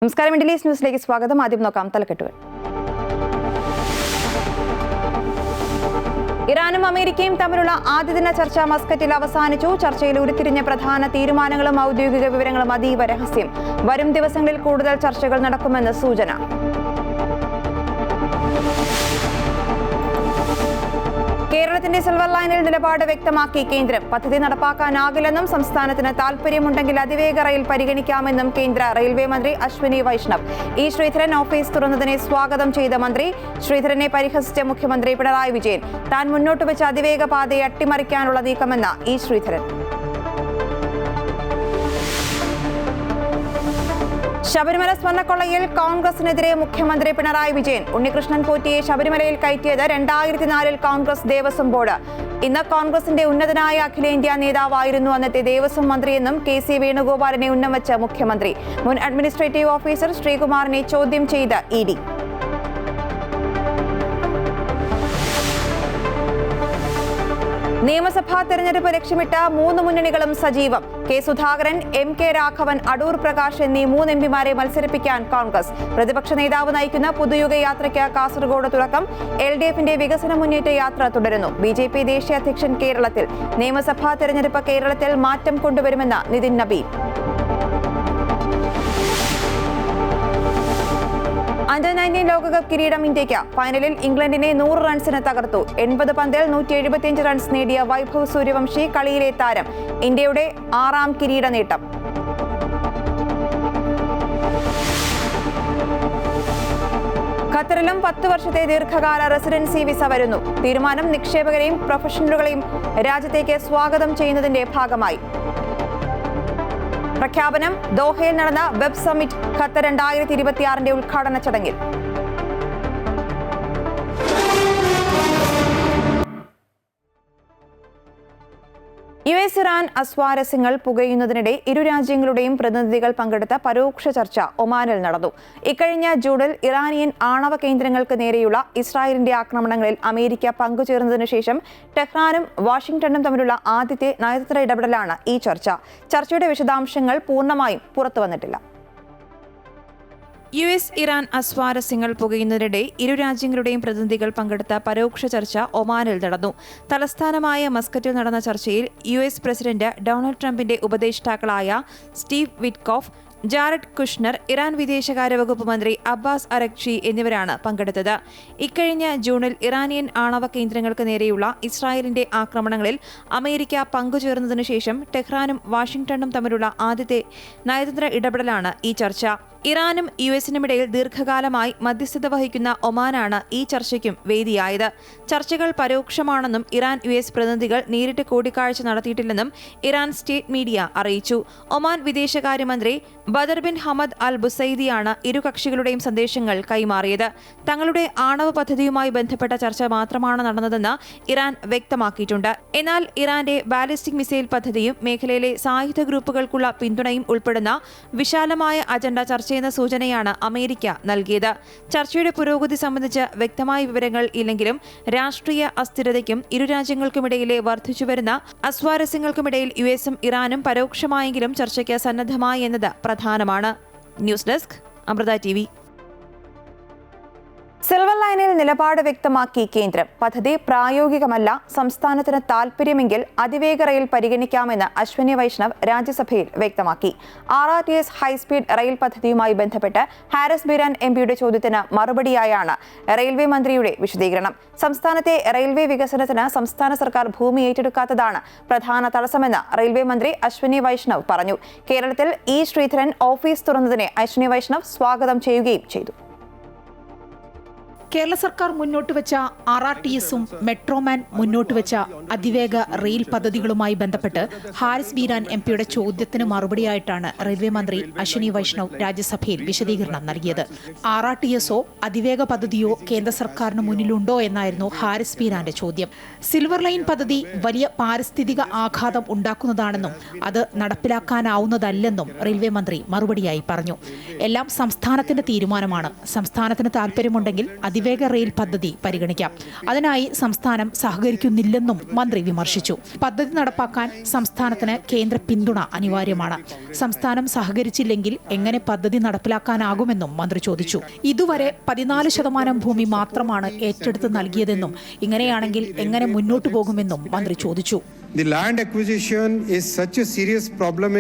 നമസ്കാരം. Middle east ന്യൂസിലേക്ക് സ്വാഗതം. ആദ്യം നോക്കാം തലക്കെട്ടുകൾ. ഇറാനും അമേരിക്കയും തമ്മിലുള്ള ആദ്യദിന ചർച്ച മസ്കറ്റിൽ അവസാനിച്ചു. ചർച്ചയിൽ ഉരുത്തിരിഞ്ഞ പ്രധാന തീരുമാനങ്ങളും ഔദ്യോഗിക വിവരങ്ങളും അതീവ രഹസ്യം. വരും ദിവസങ്ങളിൽ കൂടുതൽ ചർച്ചകൾ നടക്കുമെന്ന് സൂചന. കേരളത്തിന്റെ സിൽവർ ലൈനിൽ നിലപാട് വ്യക്തമാക്കി കേന്ദ്രം. പദ്ധതി നടപ്പാക്കാനാകില്ലെന്നും സംസ്ഥാനത്തിന് താൽപര്യമുണ്ടെങ്കിൽ അതിവേഗ റെയിൽ പരിഗണിക്കാമെന്നും കേന്ദ്ര റെയിൽവേ മന്ത്രി അശ്വിനി വൈഷ്ണവ്. ഇ ശ്രീധരൻ ഓഫീസ് തുറന്നതിനെ സ്വാഗതം ചെയ്ത മന്ത്രി. ശ്രീധരനെ പരിഹസിച്ച മുഖ്യമന്ത്രി പിണറായി വിജയൻ. താൻ മുന്നോട്ട് വെച്ച അതിവേഗ പാതയെ അട്ടിമറിക്കാനുള്ള നീക്കമെന്ന് ഇ ശ്രീധരൻ. ശബരിമല സ്വർണ്ണക്കൊള്ളയിൽ കോൺഗ്രസിനെതിരെ മുഖ്യമന്ത്രി പിണറായി വിജയൻ. ഉണ്ണികൃഷ്ണൻ പോറ്റിയെ ശബരിമലയിൽ കയറ്റിയത് 2004-ൽ കോൺഗ്രസ് ദേവസ്വം ബോർഡ്. ഇന്ന് കോൺഗ്രസിന്റെ ഉന്നതനായ അഖിലേന്ത്യാ നേതാവായിരുന്നു അന്നത്തെ ദേവസ്വം മന്ത്രിയെന്നും കെ.സി. വേണുഗോപാലിനെ ഉന്നംവച്ച മുഖ്യമന്ത്രി. മുൻ അഡ്മിനിസ്ട്രേറ്റീവ് ഓഫീസർ ശ്രീകുമാറിനെ ചോദ്യം ചെയ്ത് ഇ.ഡി. നിയമസഭാ തെരഞ്ഞെടുപ്പ് ലക്ഷ്യമിട്ട് 3 മുന്നണികളും സജീവം. K Sudhakaran, MK. രാഘവൻ, അടൂർ പ്രകാശ് എന്നീ 3 എംപിമാരെ മത്സരിപ്പിക്കാൻ കോൺഗ്രസ്. പ്രതിപക്ഷ നേതാവ് നയിക്കുന്ന പുതുയുഗ യാത്രയ്ക്ക് കാസർഗോഡ് തുടക്കം. എൽ.ഡി.എഫിന്റെ വികസന മുന്നേറ്റ യാത്ര തുടരുന്നു. ബി.ജെ.പി. ദേശീയ അധ്യക്ഷൻ കേരളത്തിൽ. നിയമസഭാ തെരഞ്ഞെടുപ്പ് കേരളത്തിൽ മാറ്റം കൊണ്ടുവരുമെന്ന് നിതിൻ നബീൻ. അണ്ടർ-19 ലോകകപ്പ് കിരീടം ഇന്ത്യയ്ക്ക്. ഫൈനലിൽ ഇംഗ്ലണ്ടിനെ 100 റൺസിന് തകർത്തു. 80 പന്തിൽ 175 റൺസ് നേടിയ വൈഭവ് സൂര്യവംശി കളിയിലെ താരം. ഇന്ത്യയുടെ 6ാം കിരീട നേട്ടം. ഖത്തറിലും 10 വർഷത്തെ ദീർഘകാല റെസിഡൻസി വിസ വരുന്നു. തീരുമാനം നിക്ഷേപകരെയും പ്രൊഫഷണലുകളെയും രാജ്യത്തേക്ക് സ്വാഗതം ചെയ്യുന്നതിന്റെ ഭാഗമായി. പ്രഖ്യാപനം ദോഹയിൽ നടന്ന വെബ് സമ്മിറ്റ് ഖത്തർ 2026 ഉദ്ഘാടന ചടങ്ങിൽ. യു.എസ്. ഇറാൻ അസ്വാരസ്യങ്ങൾ പുകയുന്നതിനിടെ ഇരു രാജ്യങ്ങളുടെയും പ്രതിനിധികൾ പങ്കെടുത്ത പരോക്ഷ ചർച്ച ഒമാനിൽ നടന്നു. ഇക്കഴിഞ്ഞ ജൂണിൽ ഇറാനിയൻ ആണവ കേന്ദ്രങ്ങൾക്ക് നേരെയുള്ള ഇസ്രായേലിന്റെ ആക്രമണങ്ങളിൽ അമേരിക്ക പങ്കുചേർന്നതിനു ശേഷം ടെഹ്റാനും വാഷിംഗ്ടണും തമ്മിലുള്ള ആദ്യത്തെ നയതന്ത്ര ഇടപെടലാണ് ഈ ചർച്ച. ചർച്ചയുടെ വിശദാംശങ്ങൾ പൂർണ്ണമായും പുറത്തുവന്നിട്ടില്ല. യു.എസ്. ഇറാൻ അസ്വാരസ്യങ്ങൾ പുകയുന്നതിനിടെ ഇരു രാജ്യങ്ങളുടെയും പ്രതിനിധികൾ പങ്കെടുത്ത പരോക്ഷ ചർച്ച ഒമാനിൽ നടന്നു. തലസ്ഥാനമായ മസ്കറ്റിൽ നടന്ന ചർച്ചയിൽ യു.എസ്. പ്രസിഡന്റ് ഡൊണാൾഡ് ട്രംപിന്റെ ഉപദേഷ്ടാക്കളായ Steve Witkoff, Jared Kushner, Iran വിദേശകാര്യ വകുപ്പ് മന്ത്രി അബ്ബാസ് അരഗ്ചി എന്നിവരാണ് പങ്കെടുത്തത്. ഇക്കഴിഞ്ഞ ജൂണിൽ ഇറാനിയൻ ആണവ കേന്ദ്രങ്ങൾക്ക് നേരെയുള്ള ഇസ്രായേലിന്റെ ആക്രമണങ്ങളിൽ അമേരിക്ക പങ്കുചേർന്നതിനു ശേഷം ടെഹ്റാനും വാഷിംഗ്ടണും തമ്മിലുള്ള ആദ്യത്തെ നയതന്ത്ര ഇടപെടലാണ് ഈ ചർച്ച. ഇറാനും യു.എസിനുമിടയിൽ ദീർഘകാലമായി മധ്യസ്ഥത വഹിക്കുന്ന ഒമാനാണ് ഈ ചർച്ചയ്ക്കും വേദിയായത്. ചർച്ചകൾ പരോക്ഷമാണെന്നും ഇറാൻ യു.എസ്. പ്രതിനിധികൾ നേരിട്ട് കൂടിക്കാഴ്ച നടത്തിയിട്ടില്ലെന്നും ഇറാൻ സ്റ്റേറ്റ് മീഡിയ അറിയിച്ചു. ഒമാൻ വിദേശകാര്യമന്ത്രി ബദർ ബിൻ ഹമദ് അൽ ബുസൈദിയാണ് ഇരു കക്ഷികളുടെയും സന്ദേശങ്ങൾ കൈമാറിയത്. തങ്ങളുടെ ആണവ പദ്ധതിയുമായി ബന്ധപ്പെട്ട ചർച്ച മാത്രമാണ് നടന്നതെന്ന് ഇറാൻ വ്യക്തമാക്കിയിട്ടുണ്ട്. എന്നാൽ ഇറാന്റെ ബാലിസ്റ്റിക് മിസൈൽ പദ്ധതിയും മേഖലയിലെ സായുധ ഗ്രൂപ്പുകൾക്കുള്ള പിന്തുണയും ഉൾപ്പെടുന്ന വിശാലമായ അജണ്ട ചർച്ചയെന്ന സൂചനയാണ് അമേരിക്ക നൽകിയത്. ചർച്ചയുടെ പുരോഗതി സംബന്ധിച്ച് വ്യക്തമായ വിവരങ്ങൾ ഇല്ലെങ്കിലും രാഷ്ട്രീയ അസ്ഥിരതയ്ക്കും ഇരു രാജ്യങ്ങൾക്കുമിടയിലെ വർദ്ധിച്ചുവരുന്ന അസ്വാരസ്യങ്ങൾക്കുമിടയിൽ യു.എസും ഇറാനും പരോക്ഷമായെങ്കിലും ചർച്ചയ്ക്ക് സന്നദ്ധമായി എന്നത് പ്രധാനമാണ്. News desk Amrita TV. Silver ലൈനിൽ നിലപാട് വ്യക്തമാക്കി കേന്ദ്രം. പദ്ധതി പ്രായോഗികമല്ല. സംസ്ഥാനത്തിന് താൽപര്യമെങ്കിൽ അതിവേഗ റെയിൽ പരിഗണിക്കാമെന്ന് അശ്വിനി വൈഷ്ണവ് രാജ്യസഭയിൽ വ്യക്തമാക്കി. RRTS ഹൈസ്പീഡ് റെയിൽ പദ്ധതിയുമായി ബന്ധപ്പെട്ട് ഹാരിസ് ബീരാൻ എംപിയുടെ ചോദ്യത്തിന് മറുപടിയായാണ് റെയിൽവേ മന്ത്രിയുടെ വിശദീകരണം. സംസ്ഥാനത്തെ റെയിൽവേ വികസനത്തിന് സംസ്ഥാന സർക്കാർ ഭൂമി ഏറ്റെടുക്കാത്തതാണ് പ്രധാന തടസ്സമെന്ന് റെയിൽവേ മന്ത്രി അശ്വിനി വൈഷ്ണവ് പറഞ്ഞു. കേരളത്തിൽ ഇ ശ്രീധരൻ ഓഫീസ് തുറന്നതിനെ അശ്വിനി വൈഷ്ണവ് സ്വാഗതം ചെയ്യുകയും ചെയ്തു. കേരള സർക്കാർ മുന്നോട്ട് വെച്ച RRTSഉം മെട്രോമാൻ മുന്നോട്ട് വെച്ച അതിവേഗ റെയിൽ പദ്ധതികളുമായി ബന്ധപ്പെട്ട് ഹാരിസ് ബീരാൻ എംപിയുടെ ചോദ്യത്തിന് മറുപടിയായിട്ടാണ് റെയിൽവേ മന്ത്രി അശ്വിനി വൈഷ്ണവ് രാജ്യസഭയിൽ വിശദീകരണം നൽകിയത്. RRTSോ അതിവേഗ പദ്ധതിയോ കേന്ദ്ര സർക്കാരിന് മുന്നിലുണ്ടോ എന്നായിരുന്നു ഹാരിസ് ബീരാന്റെ ചോദ്യം. സിൽവർ ലൈൻ പദ്ധതി വലിയ പാരിസ്ഥിതിക ആഘാതം ഉണ്ടാക്കുന്നതാണെന്നും അത് നടപ്പിലാക്കാനാവുന്നതല്ലെന്നും റെയിൽവേ മന്ത്രി മറുപടിയായി പറഞ്ഞു. എല്ലാം സംസ്ഥാനത്തിന്റെ തീരുമാനമാണ്. സംസ്ഥാനത്തിന് താൽപര്യമുണ്ടെങ്കിൽ അതിവേഗ റെയിൽ പദ്ധതി പരിഗണിക്കാം. അതിനായി സംസ്ഥാനം സഹകരിക്കുന്നില്ലെന്നും മന്ത്രി വിമർശിച്ചു. പദ്ധതി നടപ്പാക്കാൻ സംസ്ഥാനത്തിന് കേന്ദ്ര പിന്തുണ അനിവാര്യമാണ്. സംസ്ഥാനം സഹകരിച്ചില്ലെങ്കിൽ എങ്ങനെ പദ്ധതി നടപ്പിലാക്കാനാകുമെന്നും മന്ത്രി ചോദിച്ചു. ഇതുവരെ 14% ഭൂമി മാത്രമാണ് ഏറ്റെടുത്ത് നൽകിയതെന്നും ഇങ്ങനെയാണെങ്കിൽ എങ്ങനെ മുന്നോട്ടു പോകുമെന്നും മന്ത്രി ചോദിച്ചു. The land acquisition is such a serious problem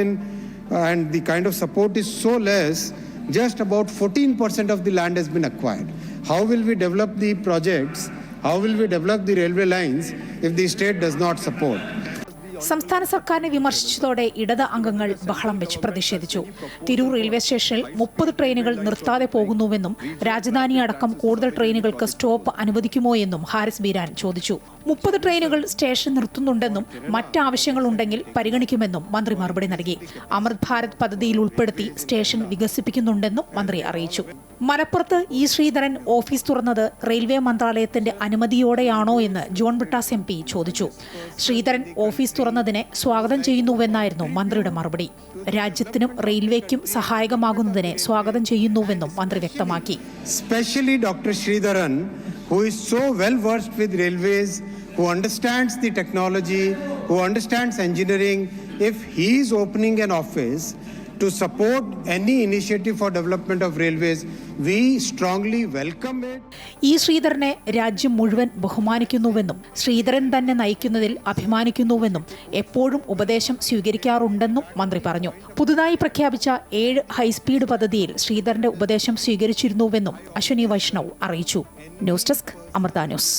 and the kind of support is so less, just about 14% of the land has been acquired. How will we develop the projects? How will we develop the railway lines if the state does not support? സംസ്ഥാന സർക്കാരിനെ വിമർശിച്ചതോടെ ഇടത് അംഗങ്ങൾ ബഹളം വെച്ച് പ്രതിഷേധിച്ചു. Tirur railway സ്റ്റേഷനിൽ 30 ട്രെയിനുകൾ നിർത്താതെ പോകുന്നുവെന്നും രാജധാനി അടക്കം കൂടുതൽ ട്രെയിനുകൾക്ക് സ്റ്റോപ്പ് അനുവദിക്കുമോ എന്നും ഹാരിസ് ബീരാൻ ചോദിച്ചു. 30 ട്രെയിനുകൾ സ്റ്റേഷൻ നിർത്തുന്നുണ്ടെന്നും മറ്റാവശ്യങ്ങളുണ്ടെങ്കിൽ പരിഗണിക്കുമെന്നും മന്ത്രി മറുപടി നൽകി. അമൃത് ഭാരത് പദ്ധതിയിൽ ഉൾപ്പെടുത്തി സ്റ്റേഷൻ വികസിപ്പിക്കുന്നുണ്ടെന്നും മന്ത്രി അറിയിച്ചു. മലപ്പുറത്ത് ഇ ശ്രീധരൻ ഓഫീസ് തുറന്നത് റെയിൽവേ മന്ത്രാലയത്തിന്റെ അനുമതിയോടെയാണോ എന്ന് ജോൺ ബ്രിട്ടാസ് MP ചോദിച്ചു. ശ്രീധരൻ ഓഫീസ് തുറന്നതിനെ സ്വാഗതം ചെയ്യുന്നുവെന്നായിരുന്നു മന്ത്രിയുടെ മറുപടി. രാജ്യത്തിനും റെയിൽവേക്കും സഹായകമാകുന്നതിനെ സ്വാഗതം ചെയ്യുന്നുവെന്നും മന്ത്രി വ്യക്തമാക്കി. Especially Dr. Sridharan, who is so well versed with railways, who understands the technology, who understands engineering, if he is opening an office to support any initiative for development of railways, we strongly welcome it. ഈ ശ്രീധരനെ രാജ്യം മുഴുവൻ ബഹുമാനിക്കുന്നുവെന്നും ശ്രീധരൻ തന്നെ നയിക്കുന്നതിൽ അഭിമാനിക്കുന്നുവെന്നും എപ്പോഴും ഉപദേശം സ്വീകരിക്കാറുണ്ടെന്നും മന്ത്രി പറഞ്ഞു. പുതുതായി പ്രഖ്യാപിച്ച 7 ഹൈസ്പീഡ് പദ്ധതിയിൽ ശ്രീധരന്റെ ഉപദേശം സ്വീകരിച്ചിരുന്നുവെന്നും അശ്വിനി വൈഷ്ണവ് അറിയിച്ചു. News desk Amrita news.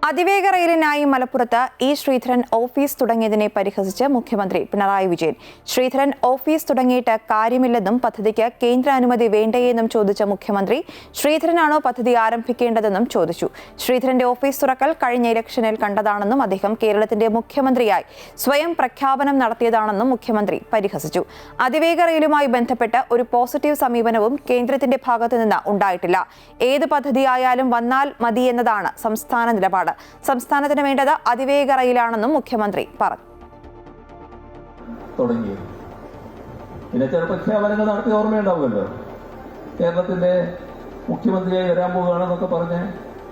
അതിവേഗ റെയിലിനായി മലപ്പുറത്ത് ഇ ശ്രീധരൻ ഓഫീസ് തുടങ്ങിയതിനെ പരിഹസിച്ച് മുഖ്യമന്ത്രി പിണറായി വിജയൻ. ശ്രീധരൻ ഓഫീസ് തുടങ്ങിയിട്ട് കാര്യമില്ലെന്നും പദ്ധതിക്ക് കേന്ദ്ര അനുമതി വേണ്ടേയെന്നും ചോദിച്ച മുഖ്യമന്ത്രി ശ്രീധരനാണോ പദ്ധതി ആരംഭിക്കേണ്ടതെന്നും ചോദിച്ചു. ശ്രീധരന്റെ ഓഫീസ് തുറക്കൽ കഴിഞ്ഞ ഇലക്ഷനിൽ കണ്ടതാണെന്നും അദ്ദേഹം കേരളത്തിന്റെ മുഖ്യമന്ത്രിയായി സ്വയം പ്രഖ്യാപനം നടത്തിയതാണെന്നും മുഖ്യമന്ത്രി പരിഹസിച്ചു. അതിവേഗ റെയിലുമായി ബന്ധപ്പെട്ട് ഒരു പോസിറ്റീവ് സമീപനവും കേന്ദ്രത്തിന്റെ ഭാഗത്തു നിന്ന് ഉണ്ടായിട്ടില്ല. ഏത് പദ്ധതിയായാലും വന്നാൽ മതി എന്നതാണ് സംസ്ഥാന നിലപാട്. സംസ്ഥാനത്തിന് വേണ്ടത് അതിവേഗ റെയിലാണെന്നും മുഖ്യമന്ത്രി പറഞ്ഞു. പിന്നെ ചില പ്രഖ്യാപനങ്ങൾ നടത്തി ഓർമ്മയുണ്ടാവുമല്ലോ. കേരളത്തിന്റെ മുഖ്യമന്ത്രിയായി വരാൻ പോവുകയാണെന്നൊക്കെ പറഞ്ഞ്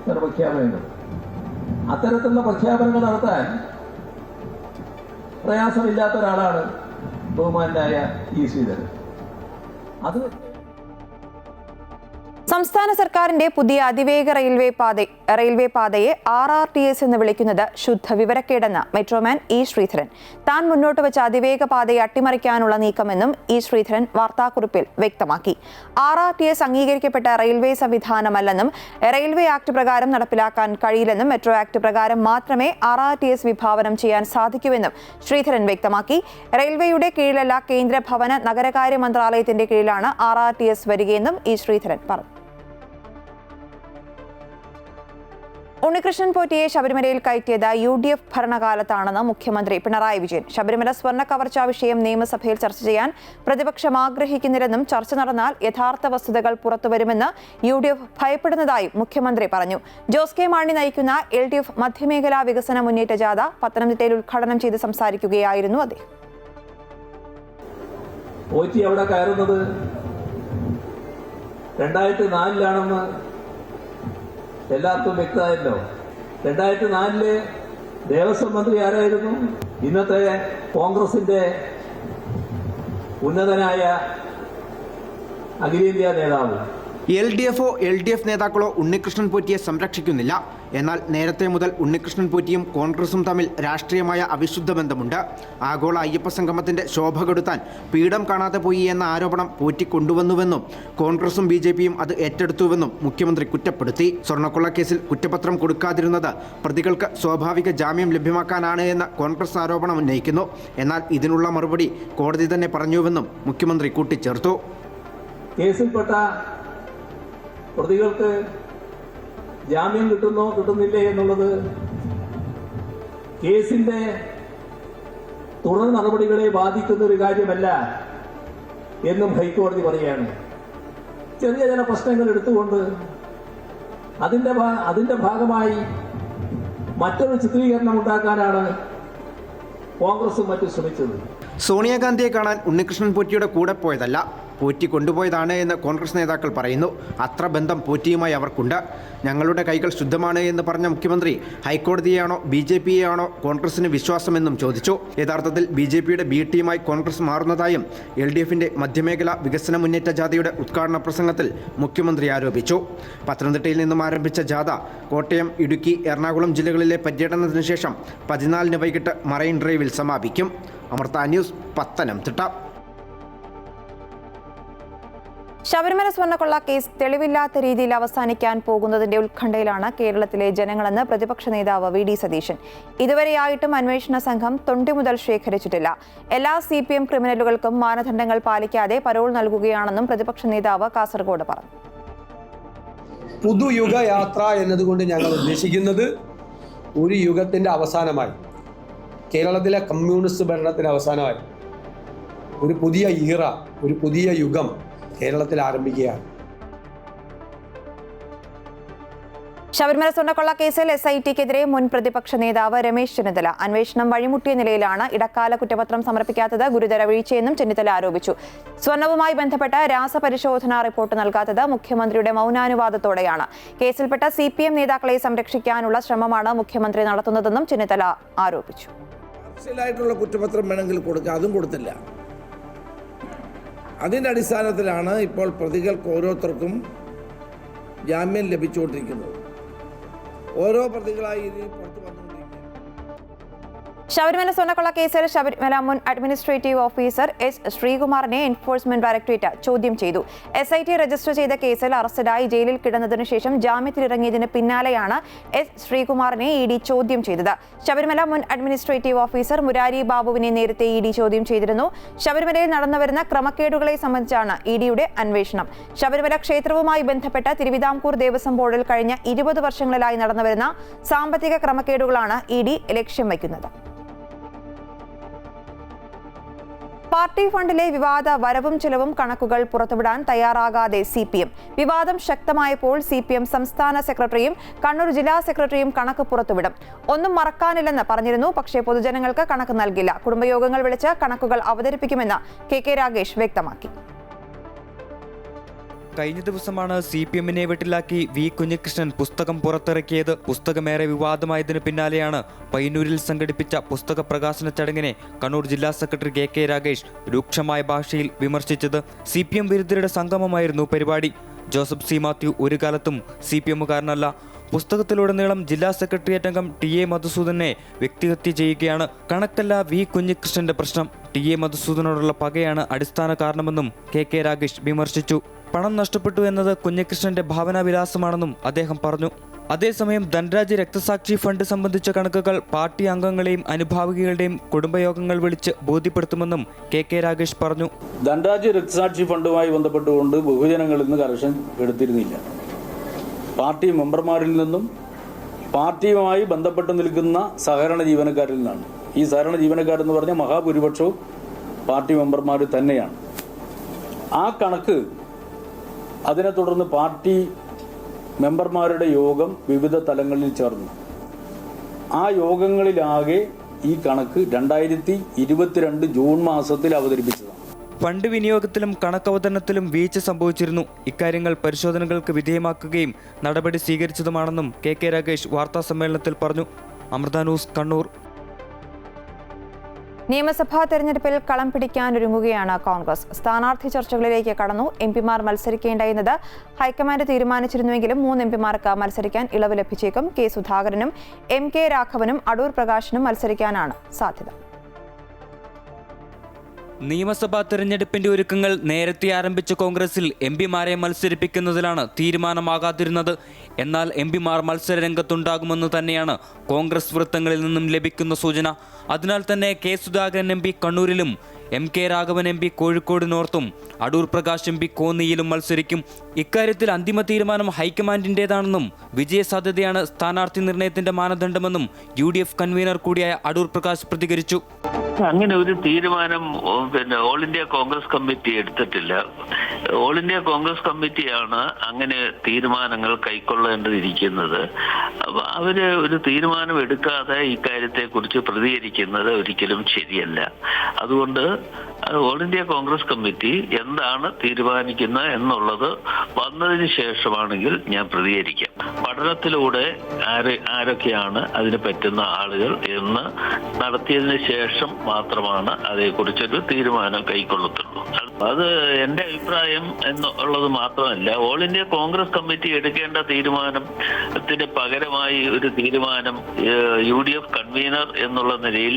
ചില പ്രഖ്യാപനങ്ങൾ, അത്തരത്തിലുള്ള പ്രഖ്യാപനങ്ങൾ നടത്താൻ പ്രയാസമില്ലാത്ത ഒരാളാണ് ബഹുമാനായ ഇ ശ്രീധരൻ. അത് സംസ്ഥാന സർക്കാരിന്റെ പുതിയ അതിവേഗ റെയിൽവേ പാതയെ RRTS എന്ന് വിളിക്കുന്നത് ശുദ്ധ വിവരക്കേടെന്ന് മെട്രോമാൻ ഇ ശ്രീധരൻ. താൻ മുന്നോട്ട് വെച്ച അതിവേഗ പാതയെ അട്ടിമറിക്കാനുള്ള നീക്കമെന്നും ഇ ശ്രീധരൻ വാർത്താക്കുറിപ്പിൽ വ്യക്തമാക്കി. RRTS അംഗീകരിക്കപ്പെട്ട റെയിൽവേ സംവിധാനമല്ലെന്നും റെയിൽവേ ആക്ട് പ്രകാരം നടപ്പിലാക്കാൻ കഴിയില്ലെന്നും മെട്രോ ആക്ട് പ്രകാരം മാത്രമേ RRTS വിഭാവനം ചെയ്യാൻ സാധിക്കൂവെന്നും ശ്രീധരൻ വ്യക്തമാക്കി. റെയിൽവേയുടെ കീഴിലല്ല കേന്ദ്ര ഭവന നഗരകാര്യ മന്ത്രാലയത്തിന്റെ കീഴിലാണ് RRTS വരികയെന്നും ഇ ശ്രീധരൻ പറഞ്ഞു. ഉണ്ണികൃഷ്ണൻ പോറ്റിയെ ശബരിമലയിൽ കയറ്റിയത് UDF ഭരണകാലത്താണെന്ന് മുഖ്യമന്ത്രി പിണറായി വിജയൻ. ശബരിമല സ്വർണ്ണ കവർച്ചാ വിഷയം നിയമസഭയിൽ ചർച്ച ചെയ്യാൻ പ്രതിപക്ഷം ആഗ്രഹിക്കുന്നില്ലെന്നും ചർച്ച നടന്നാൽ യഥാർത്ഥ വസ്തുതകൾ പുറത്തുവരുമെന്ന് UDF ഭയപ്പെടുന്നതായും മുഖ്യമന്ത്രി പറഞ്ഞു. ജോസ് കെ മാണി നയിക്കുന്ന LDF മധ്യമേഖലാ വികസന മുന്നേറ്റ ജാഥ പത്തനംതിട്ടയിൽ ഉദ്ഘാടനം ചെയ്ത് സംസാരിക്കുകയായിരുന്നു അദ്ദേഹം. പോറ്റി അവിടെ കയറുന്നത് 2004 എല്ലാവർക്കും വ്യക്തമായല്ലോ. 2004 ദേവസ്വം മന്ത്രി ആരായിരുന്നു? ഇന്നത്തെ കോൺഗ്രസിന്റെ ഉന്നതനായ അഖിലേന്ത്യാ നേതാവ്. LDF നേതാക്കളോ ഉണ്ണികൃഷ്ണൻ പോറ്റിയെ സംരക്ഷിക്കുന്നില്ല. എന്നാൽ നേരത്തെ മുതൽ ഉണ്ണികൃഷ്ണൻ പോറ്റിയും കോൺഗ്രസും തമ്മിൽ രാഷ്ട്രീയമായ അവിശുദ്ധ ബന്ധമുണ്ട്. ആഗോള അയ്യപ്പ സംഗമത്തിന്റെ ശോഭ കെടുത്താൻ പീഠം കാണാതെ പോയി എന്ന ആരോപണം പോറ്റി കൊണ്ടുവന്നുവെന്നും കോൺഗ്രസും BJPയും അത് ഏറ്റെടുത്തുവെന്നും മുഖ്യമന്ത്രി കുറ്റപ്പെടുത്തി. സ്വർണ്ണക്കൊള്ളക്കേസിൽ കുറ്റപത്രം കൊടുക്കാതിരുന്നത് പ്രതികൾക്ക് സ്വാഭാവിക ജാമ്യം ലഭ്യമാക്കാനാണ് എന്ന കോൺഗ്രസ് ആരോപണം ഉന്നയിക്കുന്നു. എന്നാൽ ഇതിനുള്ള മറുപടി കോടതി തന്നെ പറഞ്ഞുവെന്നും മുഖ്യമന്ത്രി കൂട്ടിച്ചേർത്തു. കേസിൽപ്പെട്ട പ്രതികൾക്ക് ജാമ്യം കിട്ടുന്നോ കിട്ടുന്നില്ലേ എന്നുള്ളത് കേസിന്റെ തുടർ നടപടികളെ ബാധിക്കുന്ന ഒരു കാര്യമല്ല എന്നും ഹൈക്കോടതി പറയുകയാണ്. ചെറിയ ചില പ്രശ്നങ്ങൾ എടുത്തുകൊണ്ട് അതിന്റെ ഭാഗമായി മറ്റൊരു ചിത്രീകരണം ഉണ്ടാക്കാനാണ് കോൺഗ്രസും മറ്റും ശ്രമിച്ചത്. സോണിയാഗാന്ധിയെ കാണാൻ ഉണ്ണികൃഷ്ണൻ പോറ്റിയുടെ കൂടെ പോയതല്ല. പോറ്റി കൊണ്ടുപോയതാണ് എന്ന് കോൺഗ്രസ് നേതാക്കൾ പറയുന്നു. അത്ര ബന്ധം പോറ്റിയുമായി അവർക്കുണ്ട്. ഞങ്ങളുടെ കൈകൾ ശുദ്ധമാണ് എന്ന് പറഞ്ഞ മുഖ്യമന്ത്രി ഹൈക്കോടതിയെയാണോ BJPയെയാണോ കോൺഗ്രസിന് വിശ്വാസമെന്നും ചോദിച്ചു. യഥാർത്ഥത്തിൽ BJPയുടെ B ടീമായി കോൺഗ്രസ് മാറുന്നതായും LDFിന്റെ മധ്യമേഖല വികസന മുന്നേറ്റ ജാഥയുടെ ഉദ്ഘാടന പ്രസംഗത്തിൽ മുഖ്യമന്ത്രി ആരോപിച്ചു. പത്തനംതിട്ടയിൽ നിന്നും ആരംഭിച്ച ജാഥ കോട്ടയം, ഇടുക്കി, എറണാകുളം ജില്ലകളിലെ പര്യടനത്തിന് ശേഷം 14 വൈകിട്ട് മറൈൻ ഡ്രൈവിൽ സമാപിക്കും. അമൃത ന്യൂസ്, പത്തനംതിട്ട. ശബരിമല സ്വർണ്ണക്കൊള്ള കേസ് തെളിവില്ലാത്ത രീതിയിൽ അവസാനിക്കാൻ പോകുന്നതിന്റെ ഉത്കണ്ഠയിലാണ് കേരളത്തിലെ ജനങ്ങളെന്ന് പ്രതിപക്ഷ നേതാവ് VD സതീശൻ. ഇതുവരെയായിട്ടും അന്വേഷണ സംഘം തൊണ്ടി മുതൽ ശേഖരിച്ചിട്ടില്ല. എല്ലാ CPM ക്രിമിനലുകൾക്കും മാനദണ്ഡങ്ങൾ പാലിക്കാതെ പരോൾ നൽകുകയാണെന്നും പ്രതിപക്ഷ നേതാവ് കാസർഗോഡ് പറഞ്ഞു. പുതുയുഗ യാത്ര എന്നതുകൊണ്ട് ഞങ്ങൾ ഉദ്ദേശിക്കുന്നത് ഒരു യുഗത്തിൻ്റെ അവസാനമായി, കേരളത്തിലെ കമ്മ്യൂണിസ്റ്റ് ഭരണത്തിൻ്റെ അവസാനമായി ഒരു പുതിയ ഈറ, ഒരു പുതിയ യുഗം കേരളത്തിൽ ആരംഭിക്കുകയാണ്. ശബരിമല സ്വർണ്ണക്കൊള്ള കേസിൽ SITക്കെതിരെ മുൻ പ്രതിപക്ഷ നേതാവ് രമേശ് ചെന്നിത്തല അന്വേഷണം വഴിമുട്ടിയ നിലയിലാണ് ഇടക്കാല കുറ്റപത്രം സമർപ്പിക്കാത്തത് ഗുരുതര വീഴ്ചയെന്നും ചെന്നിത്തല ആരോപിച്ചു. സ്വർണവുമായി ബന്ധപ്പെട്ട രാസപരിശോധനാ റിപ്പോർട്ട് നൽകാത്തത് മുഖ്യമന്ത്രിയുടെ മൗനാനുവാദത്തോടെയാണ്. കേസിൽപ്പെട്ട CPM നേതാക്കളെ സംരക്ഷിക്കാനുള്ള ശ്രമമാണ് മുഖ്യമന്ത്രി നടത്തുന്നതെന്നും ചെന്നിത്തല ആരോപിച്ചു. പാർഷ്യലായിട്ടുള്ള കുറ്റപത്രം വേണമെങ്കിൽ കൊടുക്കുക, അതും കൊടുത്തില്ല. അതിൻ്റെ അടിസ്ഥാനത്തിലാണ് ഇപ്പോൾ പ്രതികൾക്ക് ഓരോരുത്തർക്കും ജാമ്യം ലഭിച്ചുകൊണ്ടിരിക്കുന്നത്. ഓരോ പ്രതികളായി ഇത് പുറത്തു വന്നുകൊണ്ടിരിക്കുകയാണ്. ശബരിമല സ്വർണ്ണക്കൊള്ള കേസിൽ ശബരിമല മുൻ അഡ്മിനിസ്ട്രേറ്റീവ് ഓഫീസർ S. ശ്രീകുമാറിനെ എൻഫോഴ്സ്മെന്റ് ഡയറക്ടറേറ്റ് ചോദ്യം ചെയ്തു. SIT രജിസ്റ്റർ ചെയ്ത കേസിൽ അറസ്റ്റിലായി ജയിലിൽ കിടന്നതിനു ശേഷം ജാമ്യത്തിലിറങ്ങിയതിന് പിന്നാലെയാണ് S. ശ്രീകുമാറിനെ ED ചോദ്യം ചെയ്തത്. ശബരിമല മുൻ അഡ്മിനിസ്ട്രേറ്റീവ് ഓഫീസർ മുരാരി ബാബുവിനെ നേരത്തെ ED ചോദ്യം ചെയ്തിരുന്നു. ശബരിമലയിൽ നടന്നുവരുന്ന ക്രമക്കേടുകളെ സംബന്ധിച്ചാണ് EDയുടെ അന്വേഷണം. ശബരിമല ക്ഷേത്രവുമായി ബന്ധപ്പെട്ട തിരുവിതാംകൂർ ദേവസ്വം ബോർഡിൽ കഴിഞ്ഞ 20 വർഷങ്ങളിലായി നടന്നുവരുന്ന സാമ്പത്തിക ക്രമക്കേടുകളാണ് ED ലക്ഷ്യം വയ്ക്കുന്നത്. പാർട്ടി ഫണ്ടിലെ വിവാദ വരവും ചെലവും കണക്കുകൾ പുറത്തുവിടാൻ തയ്യാറാകാതെ CPM. വിവാദം ശക്തമായപ്പോൾ CPM സംസ്ഥാന സെക്രട്ടറിയും കണ്ണൂർ ജില്ലാ സെക്രട്ടറിയും കണക്ക് പുറത്തുവിടും. ഒന്നും മറക്കാനില്ലെന്ന് പറഞ്ഞിരുന്നു. പക്ഷേ പൊതുജനങ്ങൾക്ക് കണക്ക് നൽകില്ല. കുടുംബയോഗങ്ങൾ വിളിച്ച് കണക്കുകൾ അവതരിപ്പിക്കുമെന്ന് KK രാഗേഷ് വ്യക്തമാക്കി. കഴിഞ്ഞ ദിവസമാണ് CPMനെ വെട്ടിലാക്കി V. കുഞ്ഞികൃഷ്ണൻ പുസ്തകം പുറത്തിറക്കിയത്. പുസ്തകമേറെ വിവാദമായതിനു പിന്നാലെയാണ് പയ്യന്നൂരിൽ സംഘടിപ്പിച്ച പുസ്തക പ്രകാശന ചടങ്ങിനെ കണ്ണൂർ ജില്ലാ സെക്രട്ടറി KK രാഗേഷ് രൂക്ഷമായ ഭാഷയിൽ വിമർശിച്ചത്. CPM വിരുദ്ധരുടെ സംഗമമായിരുന്നു പരിപാടി. Joseph C. മാത്യു ഒരു കാലത്തും CPMകാരനല്ല. പുസ്തകത്തിലുടനീളം ജില്ലാ സെക്രട്ടേറിയറ്റ് അംഗം TA മധുസൂദനെ വ്യക്തിഹത്യ ചെയ്യുകയാണ്. കണക്കല്ല V. കുഞ്ഞികൃഷ്ണന്റെ പ്രശ്നം. TA മധുസൂദനോടുള്ള പകയാണ് അടിസ്ഥാന കാരണമെന്നും KK രാഗേഷ് വിമർശിച്ചു. പണം നഷ്ടപ്പെട്ടു എന്നത് കുഞ്ഞികൃഷ്ണന്റെ ഭാവനാവിലാസമാണെന്നും അദ്ദേഹം പറഞ്ഞു. അതേസമയം ധനരാജ് രക്തസാക്ഷി ഫണ്ട് സംബന്ധിച്ച കണക്കുകൾ പാർട്ടി അംഗങ്ങളെയും അനുഭാവികളുടെയും കുടുംബയോഗങ്ങൾ വിളിച്ച് ബോധ്യപ്പെടുത്തുമെന്നും KK രാഗേഷ് പറഞ്ഞു. ധനരാജ് രക്തസാക്ഷി ഫണ്ടുമായി ബന്ധപ്പെട്ടുകൊണ്ട് ബഹുജനങ്ങളിൽ നിന്ന് കറക്ഷൻ എടുത്തിരുന്നില്ല. പാർട്ടി മെമ്പർമാരിൽ നിന്നും പാർട്ടിയുമായി ബന്ധപ്പെട്ട് നിൽക്കുന്ന സഹകരണ ജീവനക്കാരിൽ നിന്നാണ്. ഈ സഹകരണ ജീവനക്കാരെന്ന് പറഞ്ഞ മഹാഭൂരിപക്ഷവും പാർട്ടി മെമ്പർമാർ തന്നെയാണ്. ആ കണക്ക് അതിനെ തുടർന്ന് പാർട്ടി മെമ്പർമാരുടെ യോഗം വിവിധ തലങ്ങളിൽ ചേർന്നു. ആ യോഗങ്ങളിലാകെ ഈ കണക്ക് 2022 ജൂൺ മാസത്തിൽ അവതരിപ്പിച്ചതാണ്. ഫണ്ട് വിനിയോഗത്തിലും കണക്കവതരണത്തിലും വീഴ്ച സംഭവിച്ചിരുന്നു. ഇക്കാര്യങ്ങൾ പരിശോധനകൾക്ക് വിധേയമാക്കുകയും നടപടി സ്വീകരിച്ചതുമാണെന്നും KK രാഗേഷ് വാർത്താസമ്മേളനത്തിൽ പറഞ്ഞു. അമൃത ന്യൂസ്, കണ്ണൂർ. നിയമസഭാ തെരഞ്ഞെടുപ്പിൽ കളം പിടിക്കാനൊരുങ്ങുകയാണ് കോൺഗ്രസ്. സ്ഥാനാർത്ഥി ചർച്ചകളിലേക്ക് കടന്നു. MP-മാർ മത്സരിക്കേണ്ട എന്നത് ഹൈക്കമാൻഡ് തീരുമാനിച്ചിരുന്നുവെങ്കിലും 3 MP-മാർക്ക് മത്സരിക്കാൻ ഇളവ് ലഭിച്ചേക്കും. K. സുധാകരനും MK രാഘവനും അടൂർ പ്രകാശിനും മത്സരിക്കാനാണ് സാധ്യത. നിയമസഭാ തെരഞ്ഞെടുപ്പിന്റെ ഒരുക്കങ്ങൾ നേരത്തെ ആരംഭിച്ച കോൺഗ്രസിൽ MP-മാരെ മത്സരിപ്പിക്കുന്നതിലാണ് തീരുമാനമാകാതിരുന്നത്. എന്നാൽ MP-മാർ മത്സരരംഗത്തുണ്ടാകുമെന്ന് തന്നെയാണ് കോൺഗ്രസ് വൃത്തങ്ങളിൽ നിന്നും ലഭിക്കുന്ന സൂചന. അതിനാൽ തന്നെ K. സുധാകരൻ MP കണ്ണൂരിലും MK Raghavan MP Kozhikode നോർത്തും Adoor Prakash MP കോന്നിയിലും മത്സരിക്കും. ഇക്കാര്യത്തിൽ അന്തിമ തീരുമാനം ഹൈക്കമാൻഡിൻ്റേതാണെന്നും വിജയസാധ്യതയാണ് സ്ഥാനാർത്ഥി നിർണയത്തിന്റെ മാനദണ്ഡമെന്നും UDF കൺവീനർ കൂടിയായ അടൂർ പ്രകാശ് പ്രതികരിച്ചു. അങ്ങനെ ഒരു തീരുമാനം ഓൾ ഇന്ത്യ കോൺഗ്രസ് കമ്മിറ്റി എടുത്തിട്ടില്ല. ഓൾ ഇന്ത്യ കോൺഗ്രസ് കമ്മിറ്റിയാണ് അങ്ങനെ തീരുമാനങ്ങൾ കൈക്കൊള്ളേണ്ടിയിരിക്കുന്നത്. അപ്പൊ അവര് ഒരു തീരുമാനം എടുക്കാതെ ഇക്കാര്യത്തെ കുറിച്ച് പ്രതികരിക്കുന്നത് ഒരിക്കലും ശരിയല്ല. അതുകൊണ്ട് അത് ഓൾ ഇന്ത്യ കോൺഗ്രസ് കമ്മിറ്റി എന്താണ് തീരുമാനിക്കുന്നത് എന്നുള്ളത് വന്നതിന് ശേഷമാണെങ്കിൽ ഞാൻ പ്രതികരിക്കാം. പഠനത്തിലൂടെ ആരൊക്കെയാണ് അതിന് പറ്റുന്ന ആളുകൾ എന്ന് നടത്തിയതിന് ശേഷം മാത്രമാണ് അതേക്കുറിച്ചൊരു തീരുമാനം കൈക്കൊള്ളത്തുള്ളൂ. അത് എൻ്റെ അഭിപ്രായം എന്നുള്ളത് മാത്രമല്ല, ഓൾ ഇന്ത്യ കോൺഗ്രസ് കമ്മിറ്റി എടുക്കേണ്ട തീരുമാനത്തിന് പകരമായി ഒരു തീരുമാനം UDF കൺവീനർ എന്നുള്ള നിലയിൽ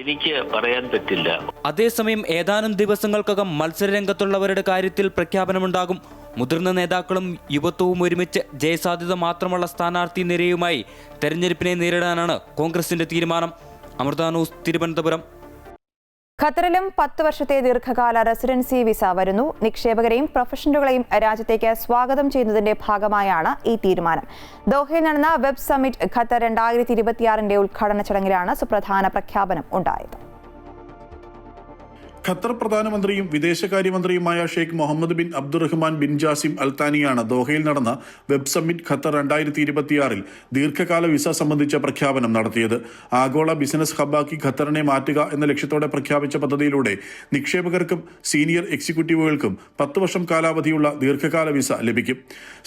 എനിക്ക് പറയാൻ പറ്റില്ല. അതേസമയം ഏതാനും ദിവസങ്ങൾക്കകം മത്സരരംഗത്തുള്ളവരുടെ കാര്യത്തിൽ പ്രഖ്യാപനമുണ്ടാകും. മുതിർന്ന നേതാക്കളും യുവത്വവും ഒരുമിച്ച് ജയസാധ്യത മാത്രമുള്ള സ്ഥാനാർത്ഥി നിരയുമായി തെരഞ്ഞെടുപ്പിനെ നേരിടാനാണ് കോൺഗ്രസിന്റെ തീരുമാനം. അമൃത ന്യൂസ്, തിരുവനന്തപുരം. ഖത്തറിലും 10 വർഷത്തെ ദീർഘകാല റെസിഡൻസി വിസ വരുന്നു. നിക്ഷേപകരെയും പ്രൊഫഷണലുകളെയും രാജ്യത്തേക്ക് സ്വാഗതം ചെയ്യുന്നതിന്റെ ഭാഗമായാണ് ഈ തീരുമാനം. ദോഹയിൽ നടന്ന വെബ് സമ്മിറ്റ് ഖത്തർ 2026 ഉദ്ഘാടന ചടങ്ങിലാണ് സുപ്രധാന പ്രഖ്യാപനം ഉണ്ടായത്. ഖത്തർ പ്രധാനമന്ത്രിയും വിദേശകാര്യമന്ത്രിയുമായ Sheikh Mohammed bin Abdulrahman bin Jassim അൽത്താനിയാണ് ദോഹയിൽ നടന്ന വെബ് സമ്മിറ്റ് ഖത്തർ 2026 ദീർഘകാല വിസ സംബന്ധിച്ച പ്രഖ്യാപനം നടത്തിയത്. ആഗോള ബിസിനസ് ഹബ്ബാക്കി ഖത്തറിനെ മാറ്റുക എന്ന ലക്ഷ്യത്തോടെ പ്രഖ്യാപിച്ച പദ്ധതിയിലൂടെ നിക്ഷേപകർക്കും സീനിയർ എക്സിക്യൂട്ടീവുകൾക്കും 10 വർഷം കാലാവധിയുള്ള ദീർഘകാല വിസ ലഭിക്കും.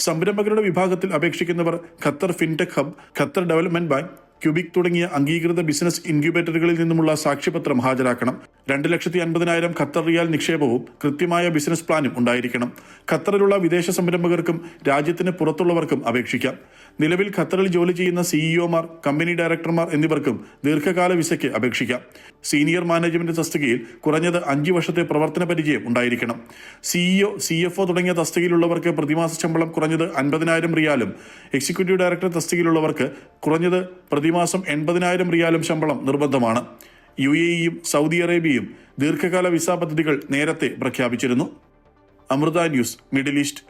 സംരംഭകരുടെ വിഭാഗത്തിൽ അപേക്ഷിക്കുന്നവർ Qatar fintech hub, Qatar development bank, QBIC തുടങ്ങിയ അംഗീകൃത ബിസിനസ് ഇൻക്യുബേറ്ററുകളിൽ നിന്നുമുള്ള സാക്ഷ്യപത്രം ഹാജരാക്കണം. 2,50,000 ഖത്തർ റിയാൽ നിക്ഷേപവും കൃത്യമായ ബിസിനസ് പ്ലാനും ഉണ്ടായിരിക്കണം. ഖത്തറിലുള്ള വിദേശ സംരംഭകർക്കും രാജ്യത്തിന് പുറത്തുള്ളവർക്കും അപേക്ഷിക്കാം. നിലവിൽ ഖത്തറിൽ ജോലി ചെയ്യുന്ന സിഇഒമാർ, കമ്പനി ഡയറക്ടർമാർ എന്നിവർക്കും ദീർഘകാല വിസയ്ക്ക് അപേക്ഷിക്കാം. സീനിയർ മാനേജ്മെന്റ് തസ്തികയിൽ കുറഞ്ഞത് 5 വർഷത്തെ പ്രവർത്തന പരിചയം ഉണ്ടായിരിക്കണം. സിഇഒ, CFO തുടങ്ങിയ തസ്തികയിലുള്ളവർക്ക് പ്രതിമാസ ശമ്പളം കുറഞ്ഞത് 50,000 റിയാലും എക്സിക്യൂട്ടീവ് ഡയറക്ടർ തസ്തികയിലുള്ളവർക്ക് കുറഞ്ഞത് പ്രതിമാസം 80,000 റിയാലും ശമ്പളം നിർബന്ധമാണ്. UAEയും സൗദി അറേബ്യയും ദീർഘകാല വിസ പദ്ധതികൾ നേരത്തെ പ്രഖ്യാപിച്ചിരുന്നു. Amrita news, middle east.